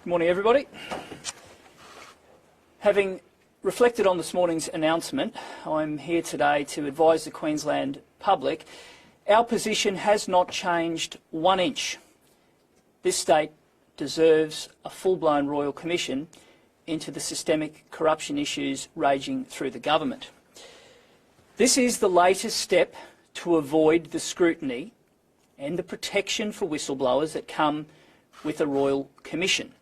Good morning, everybody. Having reflected on this morning's announcement, I'm here today to advise the Queensland public our position has not changed 1 inch. This state deserves a full-blown Royal Commission into the systemic corruption issues raging through the government. This is the latest step to avoid the scrutiny and the protection for whistleblowers that come with a Royal Commission.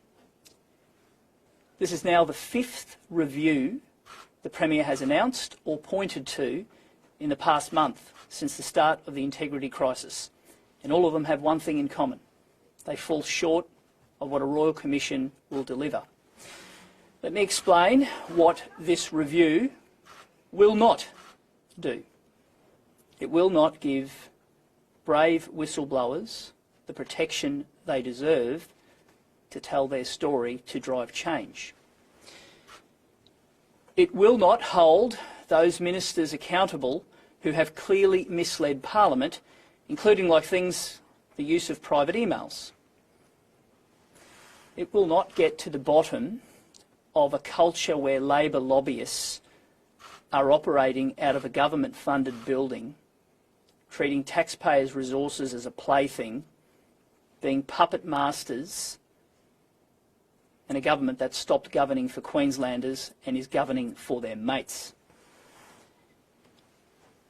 This is now the 5th review the Premier has announced or pointed to in the past month since the start of the integrity crisis, and all of them have one thing in common. They fall short of what a Royal Commission will deliver. Let me explain what this review will not do. It will not give brave whistleblowers the protection they deserve to tell their story to drive change. It will not hold those ministers accountable who have clearly misled Parliament, including like things, the use of private emails. It will not get to the bottom of a culture where Labor lobbyists are operating out of a government-funded building, treating taxpayers' resources as a plaything, being puppet masters, and a government that stopped governing for Queenslanders and is governing for their mates.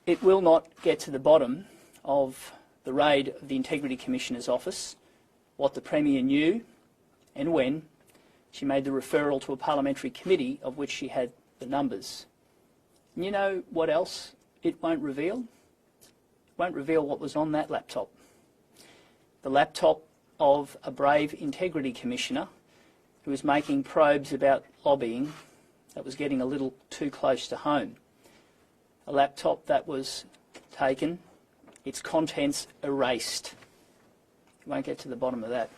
It will not get to the bottom of the raid of the Integrity Commissioner's office, what the Premier knew and when she made the referral to a parliamentary committee of which she had the numbers. And you know what else it won't reveal? It won't reveal what was on that laptop. The laptop of a brave Integrity Commissioner who was making probes about lobbying that was getting a little too close to home. A laptop that was taken, its contents erased. You won't get to the bottom of that.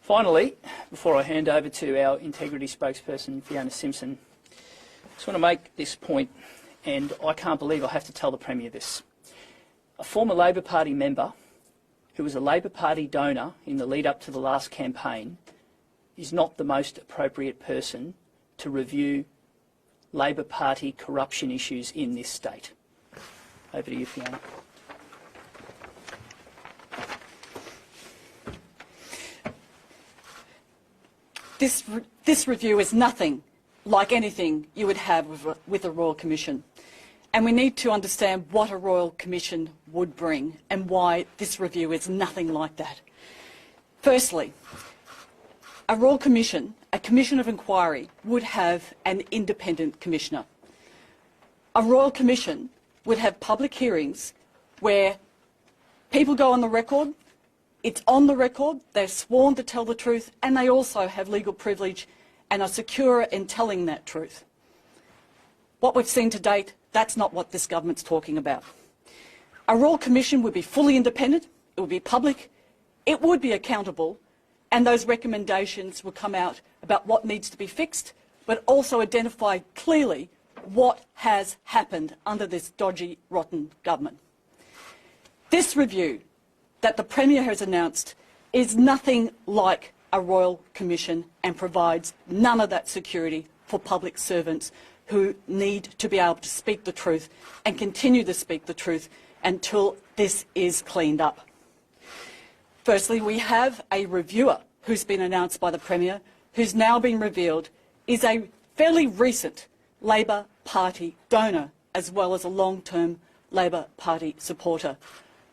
Finally, before I hand over to our integrity spokesperson, Fiona Simpson, I just want to make this point, and I can't believe I have to tell the Premier this. A former Labor Party member who was a Labor Party donor in the lead up to the last campaign is not the most appropriate person to review Labor Party corruption issues in this state. Over to you, Fiona. This review is nothing like anything you would have with a Royal Commission. And we need to understand what a Royal Commission would bring and why this review is nothing like that. Firstly, a Royal Commission, a Commission of Inquiry, would have an independent Commissioner. A Royal Commission would have public hearings where people go on the record, it's on the record, they're sworn to tell the truth, and they also have legal privilege and are secure in telling that truth. What we've seen to date, that's not what this government's talking about. A Royal Commission would be fully independent, it would be public, it would be accountable, and those recommendations would come out about what needs to be fixed, but also identify clearly what has happened under this dodgy, rotten government. This review that the Premier has announced is nothing like a Royal Commission and provides none of that security for public servants who need to be able to speak the truth and continue to speak the truth until this is cleaned up. Firstly, we have a reviewer who's been announced by the Premier, who's now been revealed is a fairly recent Labor Party donor as well as a long-term Labor Party supporter.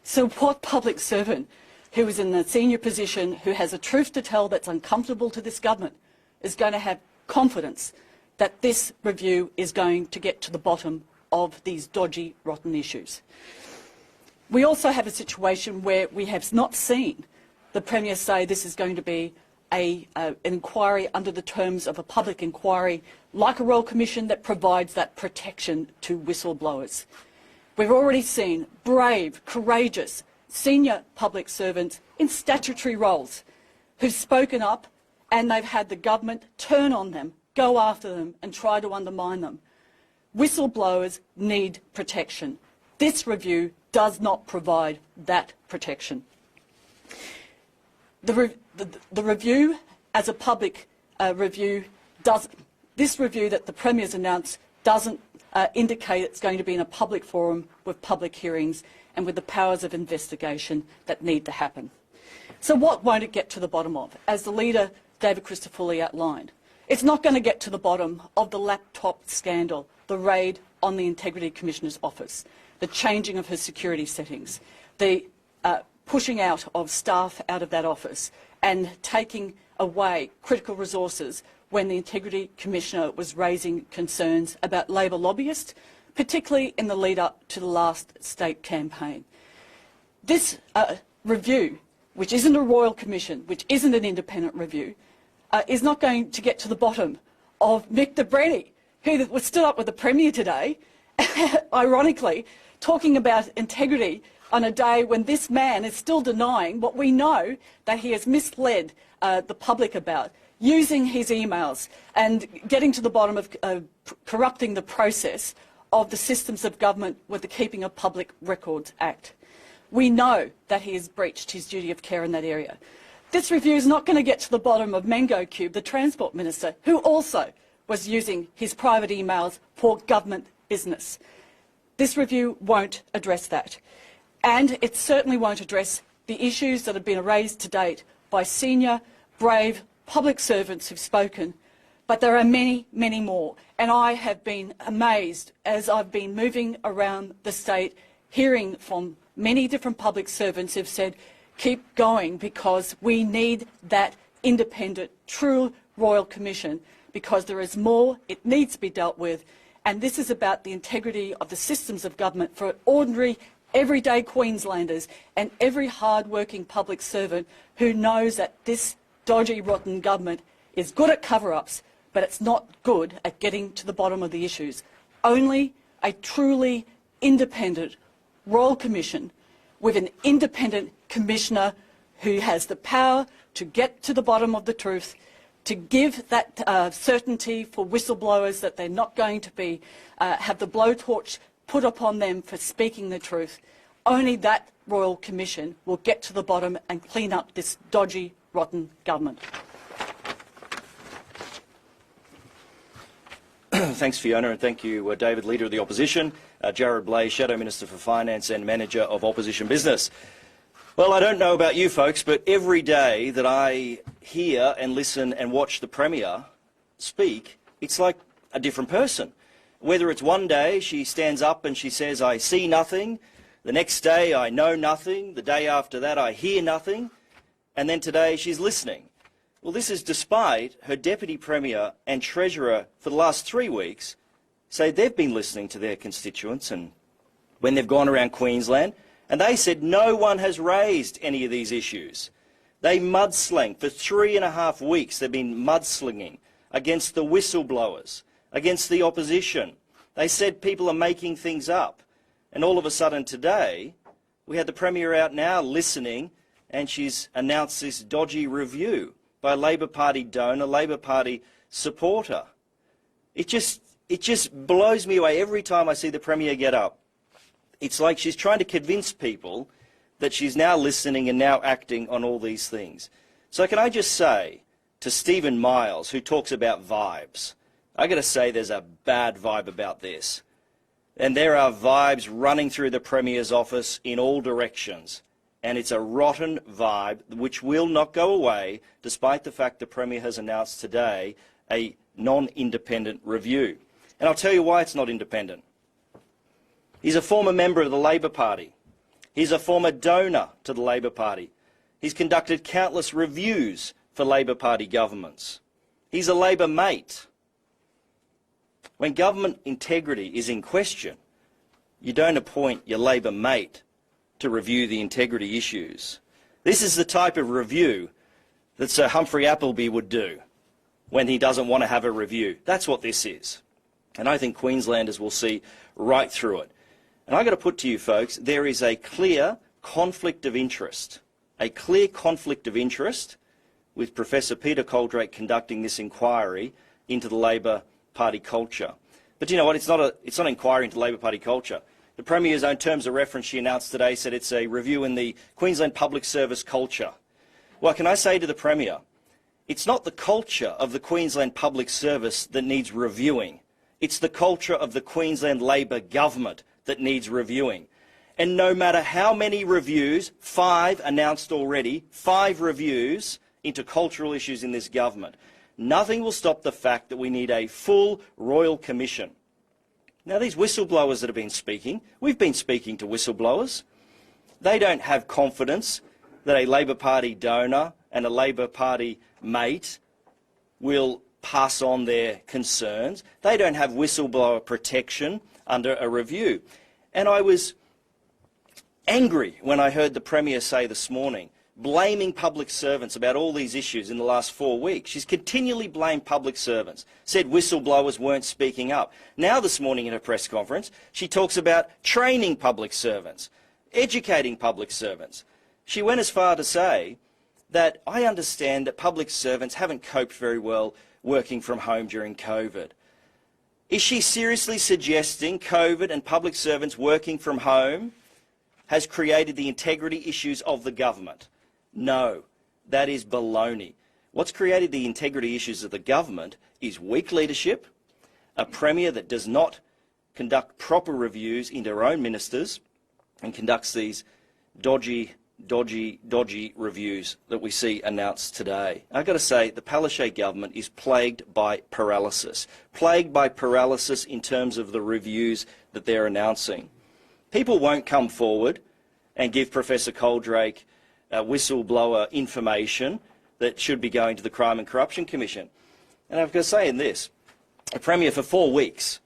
So what public servant who is in a senior position, who has a truth to tell that's uncomfortable to this government, is going to have confidence that this review is going to get to the bottom of these dodgy, rotten issues? We also have a situation where we have not seen the Premier say this is going to be an inquiry under the terms of a public inquiry, like a Royal Commission that provides that protection to whistleblowers. We've already seen brave, courageous, senior public servants in statutory roles who've spoken up, and they've had the government turn on them, go after them and try to undermine them. Whistleblowers need protection. This review does not provide that protection. the review as a public review this review that the Premier's announced doesn't indicate it's going to be in a public forum with public hearings and with the powers of investigation that need to happen. So what won't it get to the bottom of? As the leader, David Crisafulli, outlined, it's not going to get to the bottom of the laptop scandal, the raid on the Integrity Commissioner's office, the changing of her security settings, the pushing out of staff out of that office and taking away critical resources when the Integrity Commissioner was raising concerns about Labor lobbyists, particularly in the lead up to the last state campaign. This review, which isn't a royal commission, which isn't an independent review, is not going to get to the bottom of Mick de Brenny, who was stood up with the Premier today, ironically, talking about integrity on a day when this man is still denying what we know that he has misled the public about, using his emails and getting to the bottom of corrupting the process of the systems of government with the Keeping of Public Records Act. We know that he has breached his duty of care in that area. This review is not going to get to the bottom of Mango Cube, the Transport Minister, who also was using his private emails for government business. This review won't address that. And it certainly won't address the issues that have been raised to date by senior, brave public servants who've spoken. But there are many, many more. And I have been amazed as I've been moving around the state, hearing from many different public servants who've said, keep going, because we need that independent, true Royal Commission, because there is more, it needs to be dealt with, and this is about the integrity of the systems of government for ordinary, everyday Queenslanders and every hard-working public servant who knows that this dodgy, rotten government is good at cover-ups, but it's not good at getting to the bottom of the issues. Only a truly independent Royal Commission with an independent Commissioner who has the power to get to the bottom of the truth, to give that certainty for whistleblowers that they're not going to be have the blowtorch put upon them for speaking the truth. Only that Royal Commission will get to the bottom and clean up this dodgy, rotten government. Thanks, Fiona, and thank you, David, Leader of the Opposition, Jarrod, Bleijie, Shadow Minister for Finance and Manager of Opposition Business. Well, I don't know about you folks, but every day that I hear and listen and watch the Premier speak, it's like a different person. Whether it's one day she stands up and she says, I see nothing, the next day I know nothing, the day after that I hear nothing, and then today she's listening. Well, this is despite her Deputy Premier and Treasurer for the last 3 weeks say they've been listening to their constituents and when they've gone around Queensland, and they said no one has raised any of these issues. They mudsling. For 3.5 weeks they've been mudslinging against the whistleblowers, against the opposition. They said people are making things up. And all of a sudden today, we had the Premier out now listening, and she's announced this dodgy review by a Labor Party donor, Labor Party supporter. It just blows me away every time I see the Premier get up. It's like she's trying to convince people that she's now listening and now acting on all these things. So can I just say to Stephen Miles, who talks about vibes, I've got to say there's a bad vibe about this. And there are vibes running through the Premier's office in all directions. And it's a rotten vibe which will not go away, despite the fact the Premier has announced today a non-independent review. And I'll tell you why it's not independent. He's a former member of the Labor Party. He's a former donor to the Labor Party. He's conducted countless reviews for Labor Party governments. He's a Labor mate. When government integrity is in question, you don't appoint your Labor mate to review the integrity issues. This is the type of review that Sir Humphrey Appleby would do when he doesn't want to have a review. That's what this is. And I think Queenslanders will see right through it. And I've got to put to you folks, there is a clear conflict of interest, with Professor Peter Coldrake conducting this inquiry into the Labor Party culture. But you know what, it's not an inquiry into Labor Party culture. The Premier's own terms of reference she announced today said it's a review in the Queensland public service culture. Well, can I say to the Premier, it's not the culture of the Queensland Public Service that needs reviewing. It's the culture of the Queensland Labor government that needs reviewing. And no matter how many reviews, 5 announced already, 5 reviews into cultural issues in this government, nothing will stop the fact that we need a full Royal Commission. Now, these whistleblowers that have been speaking, we've been speaking to whistleblowers. They don't have confidence that a Labor Party donor and a Labor Party mate will pass on their concerns. They don't have whistleblower protection under a review. And I was angry when I heard the Premier say this morning, blaming public servants about all these issues in the last 4 weeks. She's continually blamed public servants, said whistleblowers weren't speaking up. Now this morning in her press conference, she talks about training public servants, educating public servants. She went as far to say that I understand that public servants haven't coped very well working from home during COVID. Is she seriously suggesting COVID and public servants working from home has created the integrity issues of the government? No, that is baloney. What's created the integrity issues of the government is weak leadership, a Premier that does not conduct proper reviews into her own ministers and conducts these dodgy reviews that we see announced today. I've got to say, the Palaszczuk government is plagued by paralysis in terms of the reviews that they're announcing. People won't come forward and give Professor Coldrake whistleblower information that should be going to the Crime and Corruption Commission. And I've got to say in this, a Premier for 4 weeks,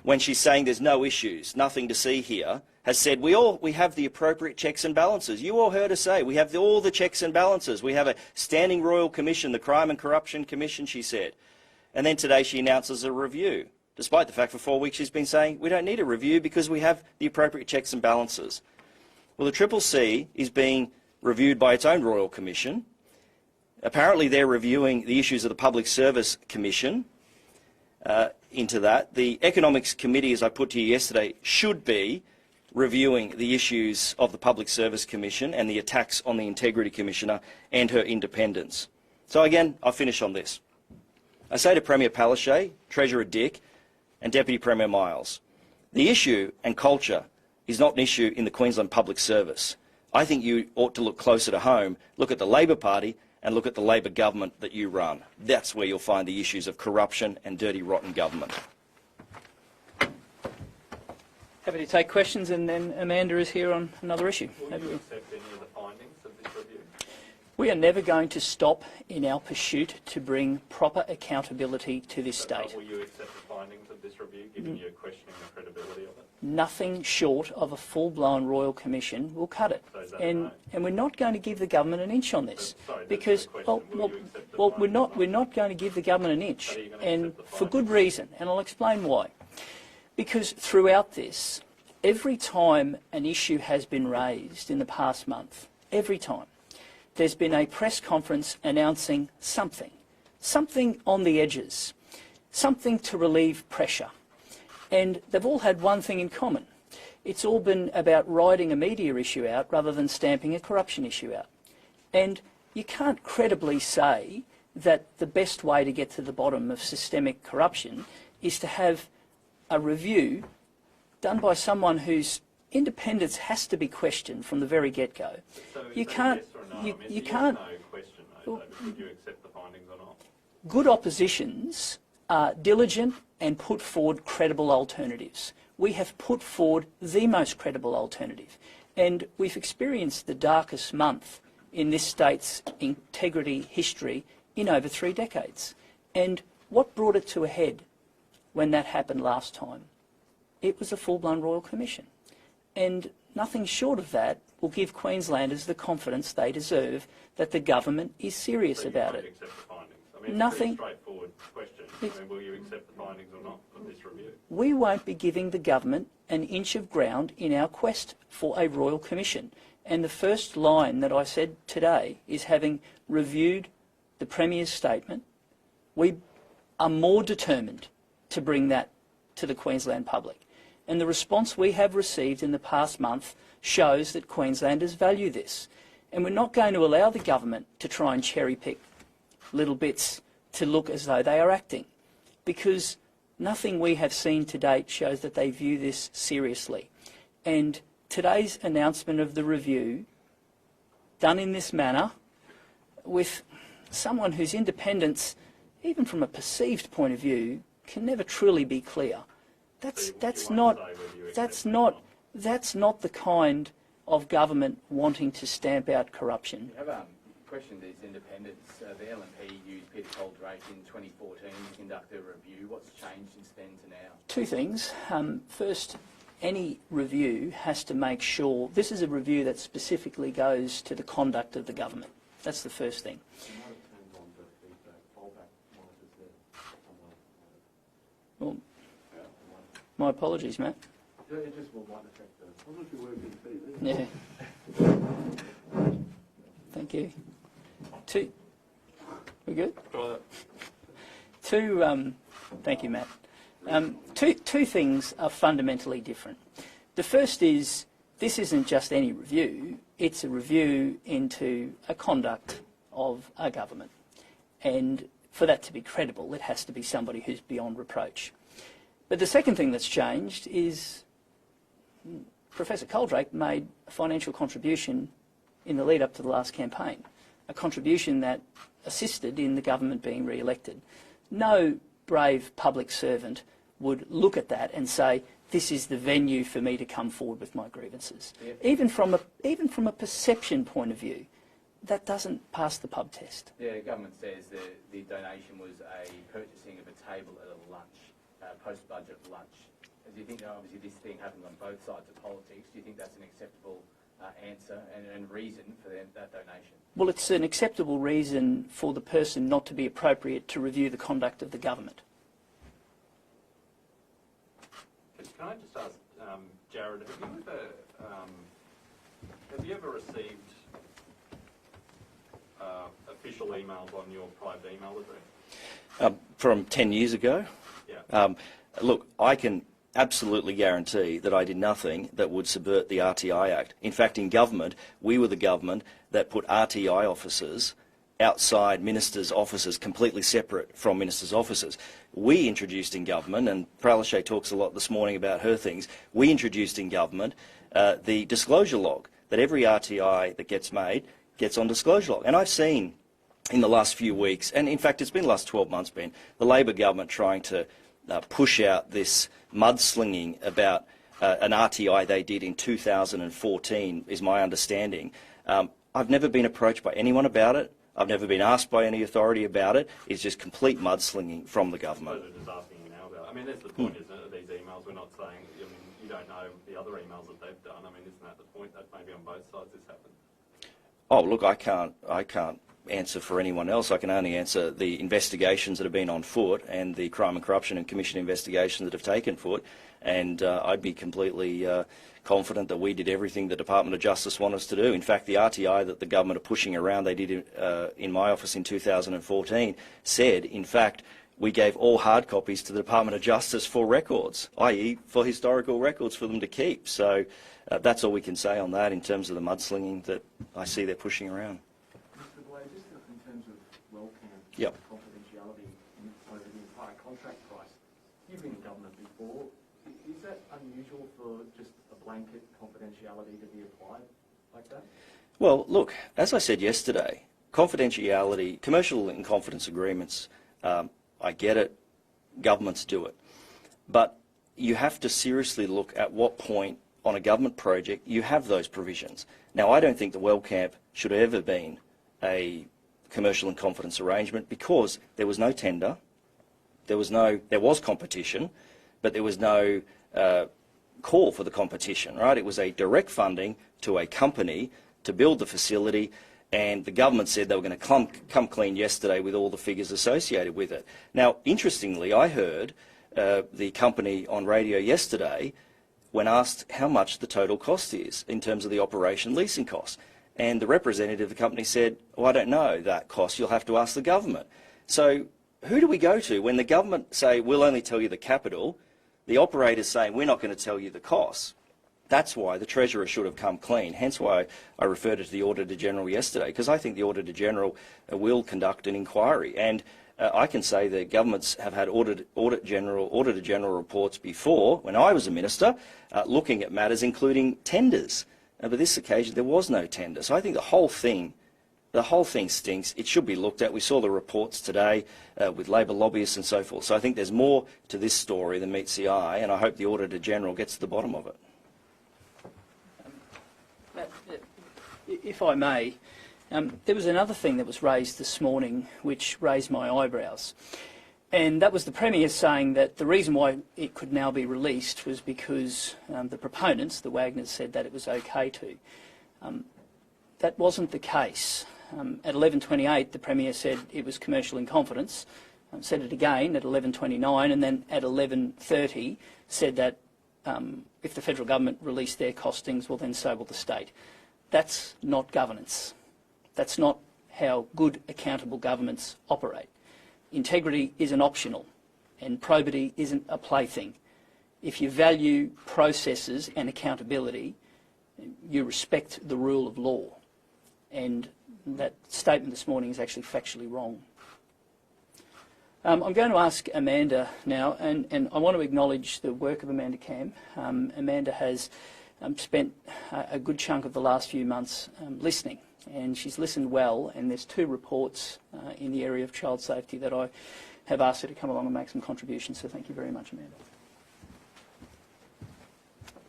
when she's saying there's no issues, nothing to see here, has said we have the appropriate checks and balances. You all heard her say we have all the checks and balances. We have a standing Royal Commission, the Crime and Corruption Commission, she said. And then today she announces a review, despite the fact for 4 weeks she's been saying we don't need a review because we have the appropriate checks and balances. Well, the CCC is being reviewed by its own Royal Commission. Apparently they're reviewing the issues of the Public Service Commission into that. The Economics Committee, as I put to you yesterday, should be reviewing the issues of the Public Service Commission and the attacks on the Integrity Commissioner and her independence. So again, I'll finish on this. I say to Premier Palaszczuk, Treasurer Dick and Deputy Premier Miles, the issue and culture is not an issue in the Queensland Public Service. I think you ought to look closer to home, look at the Labor Party and look at the Labor government that you run. That's where you'll find the issues of corruption and dirty, rotten government. Happy to take questions, and then Amanda is here on another issue. Will you accept any of the findings of this review? We are never going to stop in our pursuit to bring proper accountability to this state. Will you accept the findings of this review, given you're questioning the credibility of it? Nothing short of a full-blown Royal Commission will cut it. So is that And we're not going to give the government an inch on this. Sorry, because, we're not going to give the government an inch, and for good reason, and I'll explain why. Because throughout this, every time an issue has been raised in the past month, every time, there's been a press conference announcing something on the edges, something to relieve pressure. And they've all had one thing in common. It's all been about riding a media issue out rather than stamping a corruption issue out. And you can't credibly say that the best way to get to the bottom of systemic corruption is to have a review done by someone whose independence has to be questioned from the very get-go. So You can't. Yes or no? You can't. No question, though, David. Would you accept the findings or not? Good oppositions are diligent and put forward credible alternatives. We have put forward the most credible alternative, and we've experienced the darkest month in this state's integrity history in over 3 decades. And what brought it to a head when that happened last time? It was a full-blown Royal Commission. And nothing short of that will give Queenslanders the confidence they deserve that the government is serious So about you won't it. accept the findings? I mean, Nothing. It's a pretty straightforward question. Will you accept the findings or not of this review? We won't be giving the government an inch of ground in our quest for a Royal Commission. And the first line that I said today is, having reviewed the Premier's statement, we are more determined to bring that to the Queensland public. And the response we have received in the past month shows that Queenslanders value this. And we're not going to allow the government to try and cherry pick little bits to look as though they are acting, because nothing we have seen to date shows that they view this seriously. And today's announcement of the review, done in this manner, with someone whose independence, even from a perceived point of view, can never truly be clear. That's not the kind of government wanting to stamp out corruption. You have questioned these independents. The LNP used Peter Coldrake in 2014 to conduct a review. What's changed since then to now? Two things. First, any review has to make sure this is a review that specifically goes to the conduct of the government. That's the first thing. Well, my apologies, Matt. It just will might affect the... Yeah. Thank you. We good? Thank you, Matt. Two things are fundamentally different. The first is, this isn't just any review, it's a review into a conduct of a government. And for that to be credible, it has to be somebody who's beyond reproach. But the second thing that's changed is Professor Coldrake made a financial contribution in the lead up to the last campaign, a contribution that assisted in the government being re-elected. No brave public servant would look at that and say, this is the venue for me to come forward with my grievances. Yeah. Even from a perception point of view, that doesn't pass the pub test. The government says the donation was a purchasing of a table at a lunch, post-budget lunch. Do you think, obviously this thing happens on both sides of politics, do you think that's an acceptable answer and reason for that donation? Well, it's an acceptable reason for the person not to be appropriate to review the conduct of the government. Can I just ask, Jarrod, have you ever received official emails on your private email address? From 10 years ago? Yeah. Look, I can absolutely guarantee that I did nothing that would subvert the RTI Act. In fact, in government, we were the government that put RTI officers outside ministers' offices, completely separate from ministers' offices. We introduced in government, and Bleijie talks a lot this morning about her things, we introduced in government the disclosure log, that every RTI that gets made gets on disclosure log. And I've seen in the last few weeks, and in fact it's been the last 12 months, Ben, the Labor government trying to push out this mudslinging about an RTI they did in 2014, is my understanding. I've never been approached by anyone about it. I've never been asked by any authority about it. It's just complete mudslinging from the government. So they're just asking you now about it. I mean, that's the point, isn't it, of these emails? We're not saying, I mean, you don't know the other emails that they've done. I mean, isn't that the point, that maybe on both sides this happened? Oh, look, I can't answer for anyone else. I can only answer the investigations that have been on foot and the crime and corruption and commission investigations that have taken foot. And I'd be completely confident that we did everything the Department of Justice wanted us to do. In fact, the RTI that the government are pushing around, they did in my office in 2014, said, in fact, we gave all hard copies to the Department of Justice for records, i.e. for historical records for them to keep. So that's all we can say on that in terms of the mudslinging that I see they're pushing around. Mr. Bleijie, just in terms of well-count Yep. confidentiality over the entire contract price, you've been in government before. Is that unusual for just a blanket confidentiality to be applied like that? Well, look, as I said yesterday, confidentiality, commercial and confidence agreements, I get it, governments do it. But you have to seriously look at what point on a government project you have those provisions. Now, I don't think the WellCamp should have ever been a commercial and confidence arrangement because there was no tender, there was competition, but there was no call for the competition, right? It was a direct funding to a company to build the facility, and the government said they were going to come clean yesterday with all the figures associated with it. Now, interestingly, I heard the company on radio yesterday when asked how much the total cost is in terms of the operation leasing costs. And the representative of the company said, oh, I don't know that cost, you'll have to ask the government. So who do we go to when the government say, we'll only tell you the capital, the operator's saying, we're not going to tell you the costs? That's why the Treasurer should have come clean, hence why I referred it to the Auditor-General yesterday, because I think the Auditor-General will conduct an inquiry. And I can say that governments have had Auditor-General reports before, when I was a minister, looking at matters including tenders. But this occasion there was no tender. So I think the whole thing stinks. It should be looked at. We saw the reports today with Labor lobbyists and so forth. So I think there's more to this story than meets the eye, and I hope the Auditor-General gets to the bottom of it. If I may, there was another thing that was raised this morning which raised my eyebrows, and that was the Premier saying that the reason why it could now be released was because the proponents, the Wagners, said that it was okay to. That wasn't the case. At 11:28 the Premier said it was commercial in confidence, said it again at 11:29, and then at 11:30 said that if the federal government released their costings, well then so will the state. That's not governance. That's not how good, accountable governments operate. Integrity isn't optional, and probity isn't a plaything. If you value processes and accountability, you respect the rule of law. And that statement this morning is actually factually wrong. I'm going to ask Amanda now, and I want to acknowledge the work of Amanda Camm. Amanda has spent a good chunk of the last few months listening, and she's listened well, and there's 2 reports in the area of child safety that I have asked her to come along and make some contributions, so thank you very much, Amanda.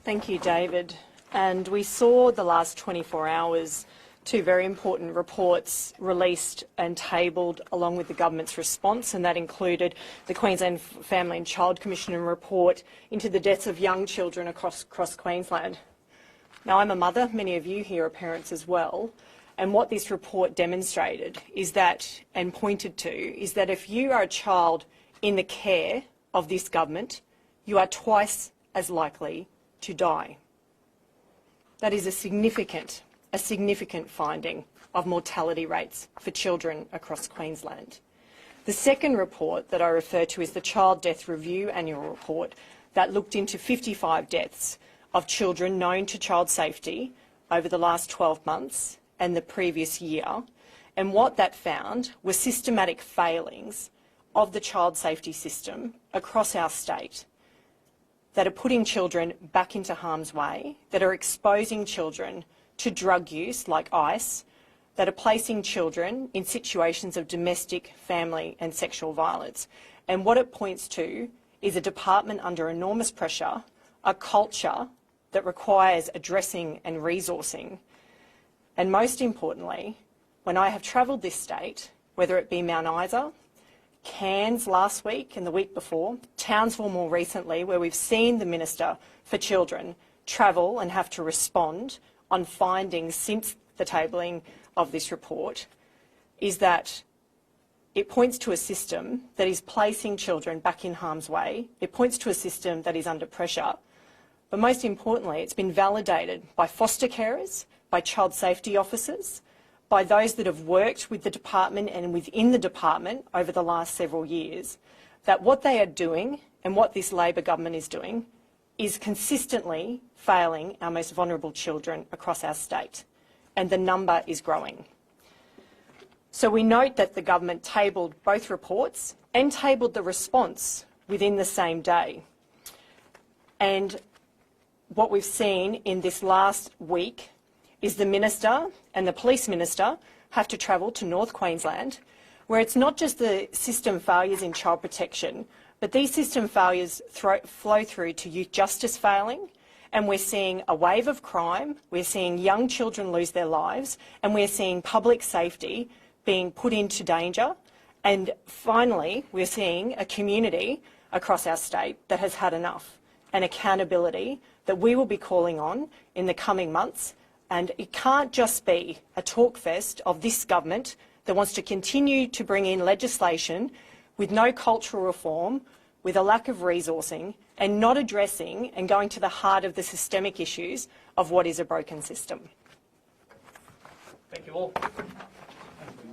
Thank you, David. And we saw the last 24 hours 2 very important reports released and tabled along with the government's response, and that included the Queensland Family and Child Commission report into the deaths of young children across Queensland. Now, I'm a mother, many of you here are parents as well, and what this report demonstrated is that, and pointed to, is that if you are a child in the care of this government, you are twice as likely to die. That is a significant finding of mortality rates for children across Queensland. The second report that I refer to is the Child Death Review annual report that looked into 55 deaths of children known to child safety over the last 12 months and the previous year. And what that found were systematic failings of the child safety system across our state that are putting children back into harm's way, that are exposing children to drug use like ice, that are placing children in situations of domestic, family and sexual violence. And what it points to is a department under enormous pressure, a culture that requires addressing and resourcing. And most importantly, when I have travelled this state, whether it be Mount Isa, Cairns last week and the week before, Townsville more recently, where we've seen the Minister for Children travel and have to respond on findings since the tabling of this report, is that it points to a system that is placing children back in harm's way. It points to a system that is under pressure. But most importantly, it's been validated by foster carers, by child safety officers, by those that have worked with the department and within the department over the last several years, that what they are doing and what this Labor government is doing is consistently failing our most vulnerable children across our state, and the number is growing. So we note that the government tabled both reports and tabled the response within the same day. And what we've seen in this last week is the Minister and the Police Minister have to travel to North Queensland, where it's not just the system failures in child protection, but these system failures flow through to youth justice failing, and we're seeing a wave of crime, we're seeing young children lose their lives, and we're seeing public safety being put into danger. And finally, we're seeing a community across our state that has had enough, and accountability that we will be calling on in the coming months. And it can't just be a talk fest of this government that wants to continue to bring in legislation with no cultural reform, with a lack of resourcing, and not addressing and going to the heart of the systemic issues of what is a broken system. Thank you all.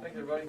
Thank you, everybody.